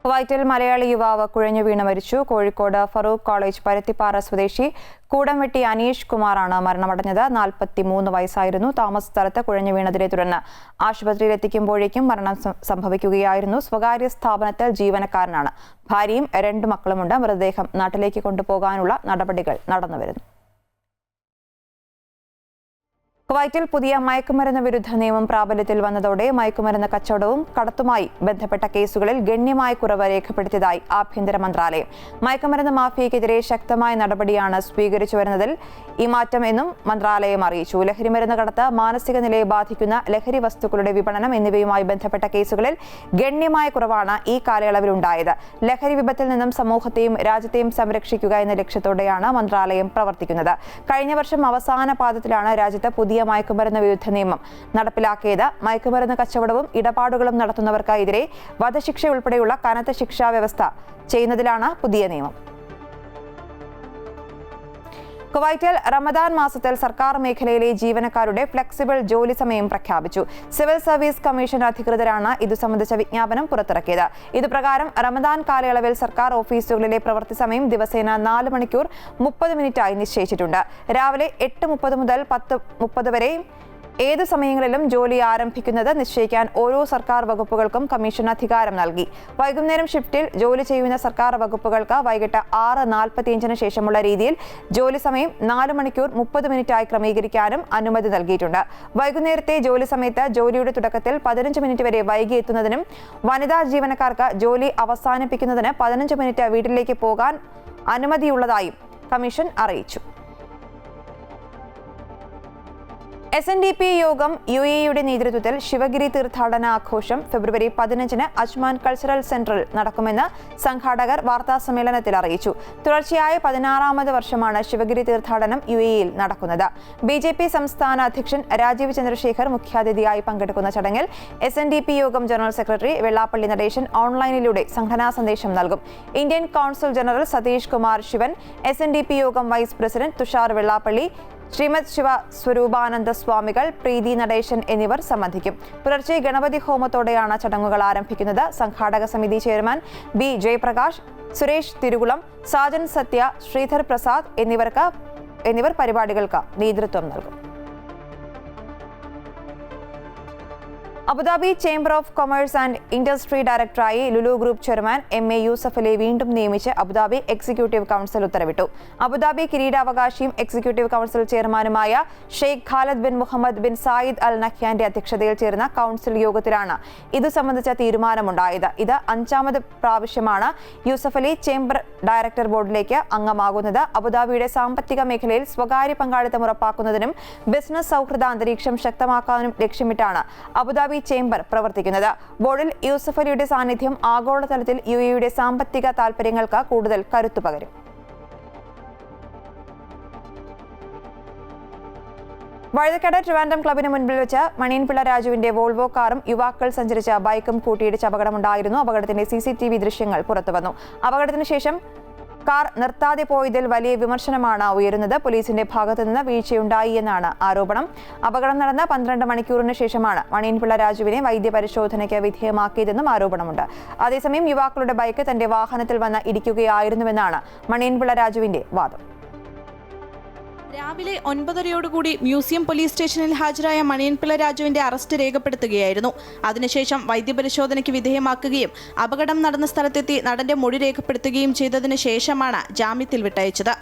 കുവൈറ്റിൽ മലയാളി യുവാവ് കുഴഞ്ഞു വീണ് മരിച്ചു. കോഴിക്കോട് ഫറൂഖ് കോളേജ് പരുത്തിപ്പാറ സ്വദേശി കൂടംവെട്ടി അനീഷ് കുമാറാണ് മരണമടഞ്ഞത്. 43 വയസ്സായിരുന്നു. താമസ സ്ഥലത്ത് കുഴഞ്ഞു വീണതിനെ തുടർന്ന് ആശുപത്രിയിൽ എത്തിക്കുമ്പോഴേക്കും മരണം സംഭവിക്കുകയായിരുന്നു. സ്വകാര്യ സ്ഥാപനത്തിൽ ജീവനക്കാരനാണ്. ഭാര്യയും 2 മക്കളുമുണ്ട്. മൃതദേഹം നാട്ടിലേക്ക് കൊണ്ടുപോകാനുള്ള നടപടികൾ നടന്നുവരുന്നു. കുവൈറ്റിൽ പുതിയ മയക്കുമരുന്ന് വിരുദ്ധ നിയമം പ്രാബല്യത്തിൽ വന്നതോടെ മയക്കുമരുന്ന് കച്ചവടവും കടത്തുമായി ബന്ധപ്പെട്ട കേസുകളിൽ ഗണ്യമായ കുറവ് രേഖപ്പെടുത്തിയതായി ആഭ്യന്തര മന്ത്രാലയം. മയക്കുമരുന്ന് മാഫിയയ്ക്കെതിരെ ശക്തമായ നടപടിയാണ് സ്വീകരിച്ചു വരുന്നതിൽ ഈ മാറ്റം എന്നും മന്ത്രാലയം അറിയിച്ചു. ലഹരിമരുന്ന് കടത്ത്, മാനസിക നിലയെ ബാധിക്കുന്ന ലഹരി വസ്തുക്കളുടെ വിപണനം എന്നിവയുമായി ബന്ധപ്പെട്ട കേസുകളിൽ ഗണ്യമായ കുറവാണ് ഈ കാലയളവിലുണ്ടായത്. ലഹരി വിപത്തിൽ നിന്നും സമൂഹത്തെയും രാജ്യത്തെയും സംരക്ഷിക്കുക എന്ന ലക്ഷ്യത്തോടെയാണ് മന്ത്രാലയം പ്രവർത്തിക്കുന്നത്. കഴിഞ്ഞ വർഷം അവസാന പാദത്തിലാണ് രാജ്യത്ത് പുതിയ മയക്കുമരുന്ന് വിരുദ്ധ നിയമം നടപ്പിലാക്കിയത്. മയക്കുമരുന്ന് കച്ചവടവും ഇടപാടുകളും നടത്തുന്നവർക്കെതിരെ വധശിക്ഷ ഉൾപ്പെടെയുള്ള കനത്ത ശിക്ഷാ വ്യവസ്ഥ ചെയ്യുന്നതിലാണ് പുതിയ നിയമം. കുവൈറ്റിൽ റമദാൻ മാസത്തിൽ സർക്കാർ മേഖലയിലെ ജീവനക്കാരുടെ ഫ്ലെക്സിബിൾ ജോലി സമയം പ്രഖ്യാപിച്ചു. സിവിൽ സർവീസ് കമ്മീഷൻ അധികൃതരാണ് ഇതു സംബന്ധിച്ച വിജ്ഞാപനം പുറത്തിറക്കിയത്. ഇതുപ്രകാരം റമദാൻ കാലയളവിൽ സർക്കാർ ഓഫീസുകളിലെ പ്രവൃത്തി സമയം ദിവസേന 4 മണിക്കൂർ 30 മിനിറ്റായി നിശ്ചയിച്ചിട്ടുണ്ട്. രാവിലെ 8:30 മുതൽ 10:30 വരെ ഏത് സമയങ്ങളിലും ജോലി ആരംഭിക്കുന്നത് നിശ്ചയിക്കാൻ ഓരോ സർക്കാർ വകുപ്പുകൾക്കും കമ്മീഷൻ അധികാരം നൽകി. വൈകുന്നേരം ഷിഫ്റ്റിൽ ജോലി ചെയ്യുന്ന സർക്കാർ വകുപ്പുകൾക്ക് വൈകിട്ട് 6:45 ശേഷമുള്ള രീതിയിൽ ജോലി സമയം 4 മണിക്കൂർ 30 മിനിറ്റായി ക്രമീകരിക്കാനും അനുമതി നൽകിയിട്ടുണ്ട്. വൈകുന്നേരത്തെ ജോലി സമയത്ത് ജോലിയുടെ തുടക്കത്തിൽ 15 മിനിറ്റ് വരെ വൈകി എത്തുന്നതിനും വനിതാ ജീവനക്കാർക്ക് ജോലി അവസാനിപ്പിക്കുന്നതിന് 15 മിനിറ്റ് വീട്ടിലേക്ക് പോകാൻ അനുമതിയുള്ളതായും കമ്മീഷൻ അറിയിച്ചു. SNDP യോഗം UAEയുടെ നേതൃത്വത്തിൽ ശിവഗിരി തീർത്ഥാടന ആഘോഷം ഫെബ്രുവരി 15 അജ്മാൻ കൾച്ചറൽ സെന്ററിൽ നടക്കുമെന്ന് സംഘാടകർ വാർത്താസമ്മേളനത്തിൽ അറിയിച്ചു. തുടർച്ചയായ 16ാമത് വർഷമാണ് ശിവഗിരി തീർത്ഥാടനം UAEയിൽ നടക്കുന്നത്. BJP സംസ്ഥാന അധ്യക്ഷൻ രാജീവ് ചന്ദ്രശേഖർ മുഖ്യാതിഥിയായി പങ്കെടുക്കുന്ന ചടങ്ങിൽ SNDP യോഗം ജനറൽ സെക്രട്ടറി വെള്ളാപ്പള്ളി നടേശൻ ഓൺലൈനിലൂടെ സംഘടനാ സന്ദേശം നൽകും. Indian council general Satish Kumar Sivan, SNDP Yogam vice president Tushar Vellappally, Srimad Shiva Swarupananda സ്വാമികൾ, പ്രീതി നടേശൻ എന്നിവർ സംബന്ധിക്കും. പുലർച്ചെ ഗണപതി ഹോമത്തോടെയാണ് ചടങ്ങുകൾ ആരംഭിക്കുന്നത്. സംഘാടക സമിതി ചെയർമാൻ B. ജയപ്രകാശ്, സുരേഷ് തിരുകുളം, സാജൻ സത്യ, ശ്രീധർ പ്രസാദ് എന്നിവർ പരിപാടികൾക്ക് നേതൃത്വം നൽകും. Abu Dhabi chamber of commerce and industry ഡയറക്ടറായി Lulu Group chairman MA Yusuff Ali വീണ്ടും നിയമിച്ച് അബുദാബി എക്സിക്യൂട്ടീവ് കൗൺസിൽ ഉത്തരവിട്ടു. അബുദാബി കിരീടാവകാശിയും എക്സിക്യൂട്ടീവ് കൗൺസിൽ ചെയർമാനുമായ Sheikh Khalid bin Mohammed bin Zayed Al നഹ്യാന്റെ അധ്യക്ഷതയിൽ ചേർന്ന കൗൺസിൽ യോഗത്തിലാണ് ഇതു സംബന്ധിച്ച തീരുമാനമുണ്ടായത്. ഇത് 5ാമത് പ്രാവശ്യമാണ് യൂസഫ് അലി ചേംബർ ഡയറക്ടർ ബോർഡിലേക്ക് അംഗമാകുന്നത്. അബുദാബിയുടെ സാമ്പത്തിക മേഖലയിൽ സ്വകാര്യ പങ്കാളിത്തം ഉറപ്പാക്കുന്നതിനും ബിസിനസ് സൗഹൃദ അന്തരീക്ഷം ശക്തമാക്കാനും ലക്ഷ്യമിട്ടാണ് അബുദാബി ചേംബർ പ്രവർത്തിക്കുന്നത്. ബോർഡിൽ യൂസഫ് അലിയുടെ സാന്നിധ്യം ആഗോളതലത്തിൽ UAEയുടെ സാമ്പത്തിക താൽപര്യങ്ങൾക്ക് കൂടുതൽ കരുത്തു പകരും. വഴുതക്കാട് ട്രിവാൻഡ്രം ക്ലബിന് മുൻപിൽ വെച്ച് മണിയൻപിള്ള രാജുവിന്റെ വോൾവോ കാറും യുവാക്കൾ സഞ്ചരിച്ച ബൈക്കും കൂട്ടിയിടിച്ച് അപകടമുണ്ടായിരുന്നു. അപകടത്തിന്റെ CCTV ദൃശ്യങ്ങൾ പുറത്തുവന്നു. അപകടത്തിന് ശേഷം കാർ നിർത്താതെ പോയതിൽ വലിയ വിമർശനമാണ് ഉയരുന്നത്. പോലീസിന്റെ ഭാഗത്തുനിന്ന് വീഴ്ചയുണ്ടായി എന്നാണ് ആരോപണം. അപകടം നടന്ന 12 മണിക്കൂറിന് ശേഷമാണ് മണിയൻപിള്ള രാജുവിനെ വൈദ്യപരിശോധനയ്ക്ക് വിധേയമാക്കിയതെന്നും ആരോപണമുണ്ട്. അതേസമയം യുവാക്കളുടെ ബൈക്ക് തന്റെ വാഹനത്തിൽ വന്ന് ഇടിക്കുകയായിരുന്നുവെന്നാണ് മണിയൻപിള്ള രാജുവിന്റെ വാദം. രാവിലെ 9:30യോടുകൂടി മ്യൂസിയം പോലീസ് സ്റ്റേഷനിൽ ഹാജരായ മണിയൻപിള്ള രാജുവിന്റെ അറസ്റ്റ് രേഖപ്പെടുത്തുകയായിരുന്നു. അതിനുശേഷം വൈദ്യപരിശോധനയ്ക്ക് വിധേയമാക്കുകയും അപകടം നടന്ന സ്ഥലത്തെത്തി നടന്റെ മൊഴി രേഖപ്പെടുത്തുകയും ചെയ്തതിനു ശേഷമാണ് ജാമ്യത്തിൽ വിട്ടയച്ചത്.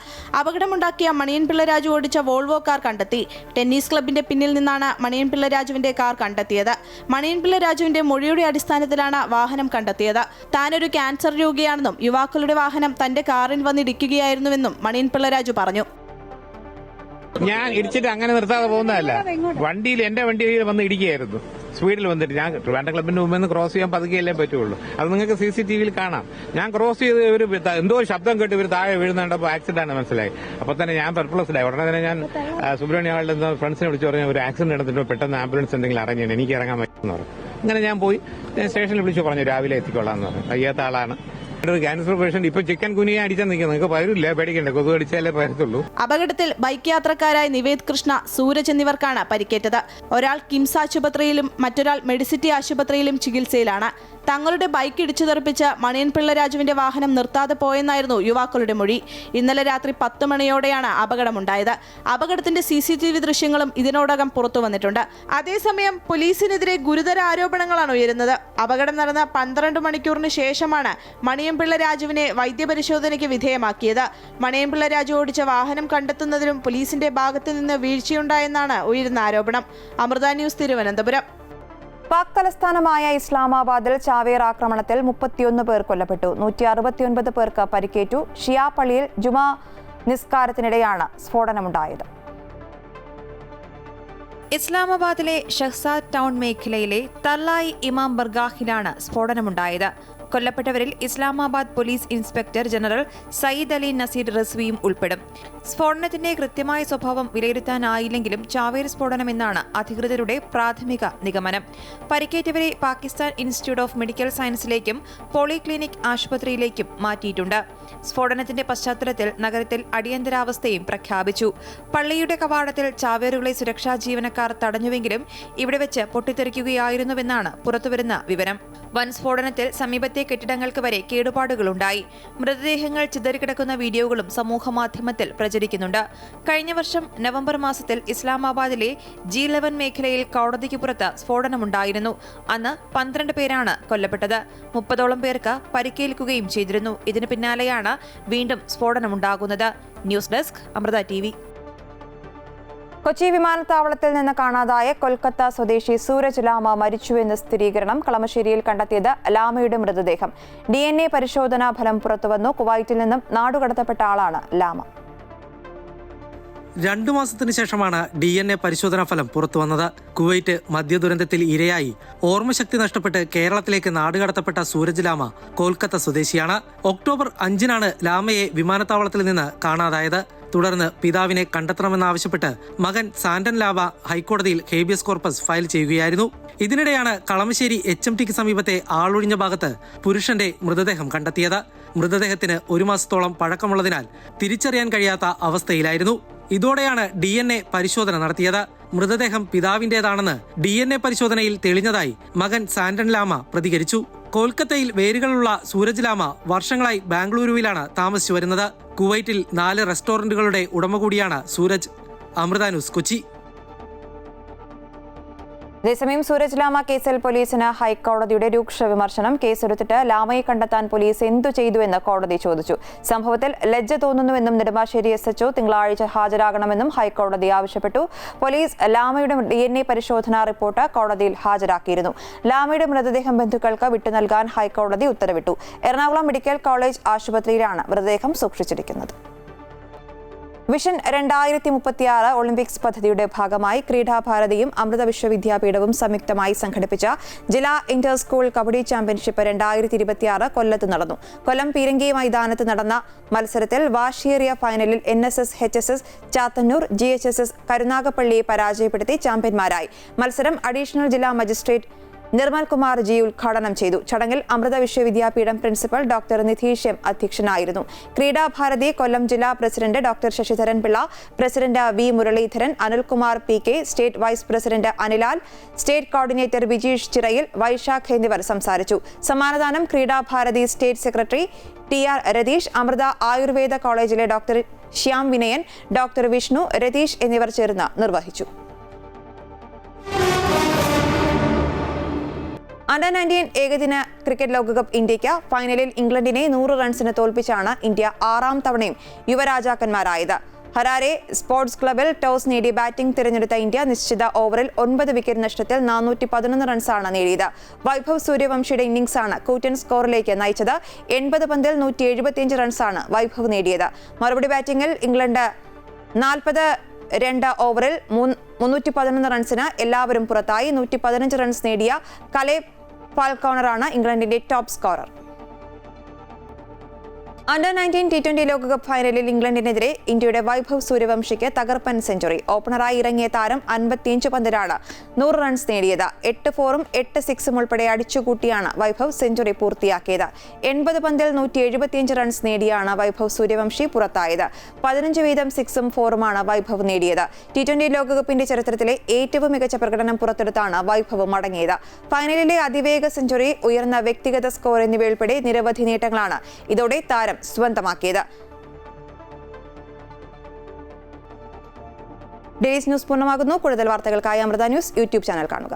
അപകടമുണ്ടാക്കിയ മണിയൻപിള്ള രാജു ഓടിച്ച വോൾവോ കാർ കണ്ടെത്തി. ടെന്നീസ് ക്ലബിന്റെ പിന്നിൽ നിന്നാണ് മണിയൻപിള്ള രാജുവിന്റെ കാർ കണ്ടെത്തിയത്. മണിയൻപിള്ള രാജുവിന്റെ മൊഴിയുടെ അടിസ്ഥാനത്തിലാണ് വാഹനം കണ്ടെത്തിയത്. താനൊരു ക്യാൻസർ രോഗിയാണെന്നും യുവാക്കളുടെ വാഹനം തന്റെ കാറിൽ വന്നിടിക്കുകയായിരുന്നുവെന്നും മണിയൻപിള്ള രാജു പറഞ്ഞു. ഞാൻ ഇടിച്ചിട്ട് അങ്ങനെ നിർത്താതെ പോകുന്നതല്ല. എന്റെ വണ്ടിയിൽ വന്ന് ഇടിക്കുകയായിരുന്നു. സ്പീഡിൽ വന്നിട്ട് ഞാൻ ട്രിവാൻഡ്രം ക്ലബിന്റെ മുമ്പിൽ നിന്ന് ക്രോസ് ചെയ്യാൻ പതുക്കെയല്ലേ പറ്റുള്ളൂ. അത് നിങ്ങൾക്ക് CCTVയിൽ കാണാം. ഞാൻ ക്രോസ് ചെയ്ത് ഇവർ എന്തോ ശബ്ദം കേട്ട് ഇവർ താഴെ വീഴുന്നുണ്ടപ്പോൾ ആക്സിഡന്റ് ആണ് മനസ്സിലായി. അപ്പൊ തന്നെ ഞാൻ പെർപ്ലസ്ഡായി. ഉടനെ തന്നെ ഞാൻ സുബ്രഹ്മണ്യങ്ങളുടെ ഫ്രണ്ട്സിനെ വിളിച്ചു പറഞ്ഞു ഒരു ആക്സിഡന്റ് നടന്നിട്ട് പെട്ടെന്ന് ആംബുലൻസ് എന്തെങ്കിലും അറേഞ്ച് ചെയ്യണം, എനിക്ക് ഇറങ്ങാൻ പറ്റുമെന്ന് പറഞ്ഞു. അങ്ങനെ ഞാൻ പോയി സ്റ്റേഷനിൽ വിളിച്ചു പറഞ്ഞു രാവിലെ എത്തിക്കൊള്ളാം എന്ന് പറഞ്ഞു. വയ്യാത്ത ആളാണ്, ക്യാൻസർ പേഷ്യന്റ്. ഇപ്പൊ ചിക്കൻ കുനിയെ അടിച്ചാൽ നിൽക്കുന്നത് നിങ്ങൾക്ക് പകരില്ല, പേടിക്കണ്ടേ, കൊതു അടിച്ചാലേ പരത്തുള്ളൂ. അപകടത്തിൽ ബൈക്ക് യാത്രക്കാരായ നിവേദ് കൃഷ്ണ, സൂരജ് എന്നിവർക്കാണ് പരിക്കേറ്റത്. ഒരാൾ കിംസ് ആശുപത്രിയിലും മറ്റൊരാൾ മെഡിസിറ്റി ആശുപത്രിയിലും ചികിത്സയിലാണ്. തങ്ങളുടെ ബൈക്ക് ഇടിച്ചു തെറിപ്പിച്ച് മണിയൻപിള്ള രാജുവിന്റെ വാഹനം നിർത്താതെ പോയെന്നായിരുന്നു യുവാക്കളുടെ മൊഴി. ഇന്നലെ രാത്രി 10 മണിയോടെയാണ് അപകടമുണ്ടായത്. അപകടത്തിന്റെ CCTV ദൃശ്യങ്ങളും ഇതിനോടകം പുറത്തു വന്നിട്ടുണ്ട്. അതേസമയം പോലീസിനെതിരെ ഗുരുതര ആരോപണങ്ങളാണ് ഉയരുന്നത്. അപകടം നടന്ന 12 മണിക്കൂറിന് ശേഷമാണ് മണിയൻപിള്ള രാജുവിനെ വൈദ്യപരിശോധനയ്ക്ക് വിധേയമാക്കിയത്. മണിയൻപിള്ള രാജു ഓടിച്ച വാഹനം കണ്ടെത്തുന്നതിലും പോലീസിന്റെ ഭാഗത്തു നിന്ന് വീഴ്ചയുണ്ടായെന്നാണ് ഉയരുന്ന ആരോപണം. അമൃത ന്യൂസ്, തിരുവനന്തപുരം. പാക് തലസ്ഥാനമായ ഇസ്ലാമാബാദിൽ ചാവേർ ആക്രമണത്തിൽ 31 പേർ കൊല്ലപ്പെട്ടു. 169 പേർക്ക് പരിക്കേറ്റു. ഷിയാ പള്ളിയിൽ ജുമാ നിസ്കാരത്തിനിടെയാണ് സ്ഫോടനമുണ്ടായത്. ഇസ്ലാമാബാദിലെ ഷഹ്സാദ് ടൗൺ മേഖലയിലെ തല്ലായി ഇമാം ബർഗാഹിലാണ് സ്ഫോടനമുണ്ടായത്. കൊല്ലപ്പെട്ടവരിൽ Islamabad police inspector general Syed Ali Naseer റസ്വിയും ഉൾപ്പെടും. സ്ഫോടനത്തിന്റെ കൃത്യമായ സ്വഭാവം വിലയിരുത്താനായില്ലെങ്കിലും ചാവേർ സ്ഫോടനമെന്നാണ് അധികൃതരുടെ പ്രാഥമിക നിഗമനം. പരിക്കേറ്റവരെ പാകിസ്ഥാൻ ഇൻസ്റ്റിറ്റ്യൂട്ട് ഓഫ് മെഡിക്കൽ സയൻസിലേക്കും പോളിക്ലിനിക് ആശുപത്രിയിലേക്കും മാറ്റിയിട്ടുണ്ട്. സ്ഫോടനത്തിന്റെ പശ്ചാത്തലത്തിൽ നഗരത്തിൽ അടിയന്തരാവസ്ഥയും പ്രഖ്യാപിച്ചു. പള്ളിയുടെ കവാടത്തിൽ ചാവേറുകളെ സുരക്ഷാ ജീവനക്കാർ തടഞ്ഞുവെങ്കിലും ഇവിടെ വെച്ച് പൊട്ടിത്തെറിക്കുകയായിരുന്നുവെന്നാണ് പുറത്തുവരുന്ന വിവരം. വൻ സ്ഫോടനത്തിൽ സമീപത്തെ കെട്ടിടങ്ങൾക്ക് വരെ കേടുപാടുകളുണ്ടായി. മൃതദേഹങ്ങൾ ചിതറിക്കിടക്കുന്ന വീഡിയോകളും സമൂഹമാധ്യമത്തിൽ പ്രചരിക്കുന്നുണ്ട്. കഴിഞ്ഞ വർഷം നവംബർ മാസത്തിൽ ഇസ്ലാമാബാദിലെ G11 മേഖലയിൽ കോടതിക്ക് പുറത്ത് സ്ഫോടനമുണ്ടായിരുന്നു. അന്ന് 12 പേരാണ് കൊല്ലപ്പെട്ടത്. 30ഓളം പേർക്ക് പരിക്കേൽക്കുകയും ചെയ്തിരുന്നു. ഇതിനു പിന്നാലെയാണ് വീണ്ടും സ്ഫോടനമുണ്ടാകുന്നത്. News desk, Amrita TV. Kochi വിമാനത്താവളത്തിൽ നിന്ന് കാണാതായ കൊൽക്കത്ത സ്വദേശി സൂരജ് ലാമ മരിച്ചുവെന്ന് സ്ഥിരീകരണം. കളമശ്ശേരിയിൽ കണ്ടെത്തിയത് ലാമയുടെ മൃതദേഹം. DNA പരിശോധനാ ഫലം പുറത്തുവന്നു. കുവൈറ്റിൽ നിന്നും നാടുകടത്തപ്പെട്ട ആളാണ് ലാമ. 2 മാസത്തിന് ശേഷമാണ് DNA പരിശോധനാ ഫലം പുറത്തുവന്നത്. കുവൈറ്റ് മദ്യദുരന്തത്തിൽ ഇരയായി ഓർമ്മശക്തി നഷ്ടപ്പെട്ട് കേരളത്തിലേക്ക് നാടുകടത്തപ്പെട്ട സൂരജ് ലാമ കൊൽക്കത്ത സ്വദേശിയാണ്. ഒക്ടോബർ 5-നാണ് ലാമയെ വിമാനത്താവളത്തിൽ നിന്ന് കാണാതായത്. തുടർന്ന് പിതാവിനെ കണ്ടെത്തണമെന്നാവശ്യപ്പെട്ട് മകൻ സാന്റൻ ലാവ ഹൈക്കോടതിയിൽ ഹേബിയസ് കോർപ്പസ് ഫയൽ ചെയ്യുകയായിരുന്നു. ഇതിനിടെയാണ് കളമശ്ശേരി HMTക്ക് സമീപത്തെ ആളൊഴിഞ്ഞ ഭാഗത്ത് പുരുഷന്റെ മൃതദേഹം കണ്ടെത്തിയത്. മൃതദേഹത്തിന് 1 മാസത്തോളം പഴക്കമുള്ളതിനാൽ തിരിച്ചറിയാൻ കഴിയാത്ത അവസ്ഥയിലായിരുന്നു. ഇതോടെയാണ് DNA പരിശോധന നടത്തിയത്. മൃതദേഹം പിതാവിന്റേതാണെന്ന് DNA പരിശോധനയിൽ തെളിഞ്ഞതായി മകൻ സാന്റൻ ലാമ പ്രതികരിച്ചു. കൊൽക്കത്തയിൽ വേരുകളുള്ള സൂരജ് ലാമ വർഷങ്ങളായി ബാംഗ്ലൂരുവിലാണ് താമസിച്ചു വരുന്നത്. കുവൈറ്റിൽ 4 റെസ്റ്റോറന്റുകളുടെ ഉടമ കൂടിയാണ് സൂരജ്. അമൃത ന്യൂസ്, കൊച്ചി. അതേസമയം സൂരജ് ലാമ കേസിൽ പോലീസിന് ഹൈക്കോടതിയുടെ രൂക്ഷ വിമർശനം. കേസെടുത്തിട്ട് ലാമയെ കണ്ടെത്താൻ പോലീസ് എന്തു ചെയ്തുവെന്ന് കോടതി ചോദിച്ചു. സംഭവത്തിൽ ലജ്ജ തോന്നുന്നുവെന്നും നെടുമ്പാശ്ശേരി SHO തിങ്കളാഴ്ച ഹാജരാകണമെന്നും ഹൈക്കോടതി ആവശ്യപ്പെട്ടു. പോലീസ് ലാമയുടെ DNA പരിശോധനാ റിപ്പോർട്ട് കോടതിയിൽ ഹാജരാക്കിയിരുന്നു. ലാമയുടെ മൃതദേഹം ബന്ധുക്കൾക്ക് വിട്ടുനൽകാൻ ഹൈക്കോടതി ഉത്തരവിട്ടു. എറണാകുളം മെഡിക്കൽ കോളേജ് ആശുപത്രിയിലാണ് മൃതദേഹം സൂക്ഷിച്ചിരിക്കുന്നത്. വിഷൻ 2036 ഒളിമ്പിക്സ് പദ്ധതിയുടെ ഭാഗമായി ക്രീഡാഭാരതിയും അമൃത വിശ്വവിദ്യാപീഠവും സംയുക്തമായി സംഘടിപ്പിച്ച ജില്ലാ ഇന്റർ സ്കൂൾ കബഡി ചാമ്പ്യൻഷിപ്പ് 2026 കൊല്ലത്ത് നടന്നു. കൊല്ലം പീരങ്കി മൈതാനത്ത് നടന്ന മത്സരത്തിൽ വാശിയേറിയ ഫൈനലിൽ NSS HSS ചാത്തന്നൂർ GHSS കരുനാഗപ്പള്ളിയെ പരാജയപ്പെടുത്തി ചാമ്പ്യന്മാരായി. മത്സരം അഡീഷണൽ ജില്ലാ മജിസ്ട്രേറ്റ് നിർമ്മൽ കുമാർ ജി ഉദ്ഘാടനം ചെയ്തു. ചടങ്ങിൽ Amrita Vishwavidyapeetham principal doctor Nidheesh M അധ്യക്ഷനായിരുന്നു. ക്രീഡാഭാരതി കൊല്ലം ജില്ലാ president doctor Sasidharan Pillai, president V Muraleedharan, Anilkumar PK, state vice president Anilal, state coordinator Vijeesh Chirayil, Vaisakh എന്നിവർ സംസാരിച്ചു. സമ്മാനദാനം Kreedabharati state secretary TR Ratheesh, Amrita Ayurveda കോളേജിലെ ഡോക്ടർ ശ്യാം വിനയൻ, ഡോക്ടർ വിഷ്ണു, രതീഷ് എന്നിവർ ചേർന്ന് നിർവഹിച്ചു. അണ്ടർ-19 ഏകദിന ക്രിക്കറ്റ് ലോകകപ്പ് ഇന്ത്യയ്ക്ക് ഫൈനലിൽ ഇംഗ്ലണ്ടിനെ 100 റൺസിന് തോൽപ്പിച്ചാണ് ഇന്ത്യ 6ാം തവണയും യുവരാജാക്കന്മാരായത്. ഹരാരെ സ്പോർട്സ് ക്ലബിൽ ടോസ് നേടി ബാറ്റിംഗ് തിരഞ്ഞെടുത്ത ഇന്ത്യ നിശ്ചിത ഓവറിൽ 9 വിക്കറ്റ് നഷ്ടത്തിൽ 411 റൺസാണ് നേടിയത്. വൈഭവ് സൂര്യവംശിയുടെ ഇന്നിംഗ്സാണ് കൂറ്റൻ സ്കോറിലേക്ക് നയിച്ചത്. 80 പന്തിൽ 175 റൺസാണ് വൈഭവ് നേടിയത്. മറുപടി ബാറ്റിംഗിൽ ഇംഗ്ലണ്ട് 42 ഓവറിൽ 311 റൺസിന് എല്ലാവരും പുറത്തായി. 115 റൺസ് നേടിയ കലേബ് ഫാൽക്കോണറാണ് ഇംഗ്ലണ്ടിന്റെ ടോപ്പ് സ്കോറർ. അണ്ടർ-19 T20 ലോകകപ്പ് ഫൈനലിൽ ഇംഗ്ലണ്ടിനെതിരെ ഇന്ത്യയുടെ വൈഭവ് സൂര്യവംശിക്ക് തകർപ്പൻ സെഞ്ചുറി. ഓപ്പണറായി ഇറങ്ങിയ താരം 55 പന്തിലാണ് 100 റൺസ് നേടിയത്. 8 4ഉം 8 6ഉം ഉൾപ്പെടെ അടിച്ചുകൂട്ടിയാണ് വൈഭവ് സെഞ്ചുറി പൂർത്തിയാക്കിയത്. 80 പന്തിൽ 175 റൺസ് നേടിയാണ് വൈഭവ് സൂര്യവംശി പുറത്തായത്. 15 വീതം 6ഉം 4ഉമാണ് വൈഭവ് നേടിയത്. T20 ലോകകപ്പിന്റെ ചരിത്രത്തിലെ ഏറ്റവും മികച്ച പ്രകടനം പുറത്തെടുത്താണ് വൈഭവ് മടങ്ങിയത്. ഫൈനലിലെ അതിവേഗ സെഞ്ചുറി, ഉയർന്ന വ്യക്തിഗത സ്കോർ എന്നിവയുൾപ്പെടെ നിരവധി നേട്ടങ്ങളാണ് ഇതോടെ താരം സ്വന്തമാക്കിയത്. ഡെയിലി ന്യൂസ് പൂർണ്ണമാകുന്നു. കൂടുതൽ വാർത്തകൾക്കായി അമൃത ന്യൂസ് യൂട്യൂബ് ചാനൽ കാണുക.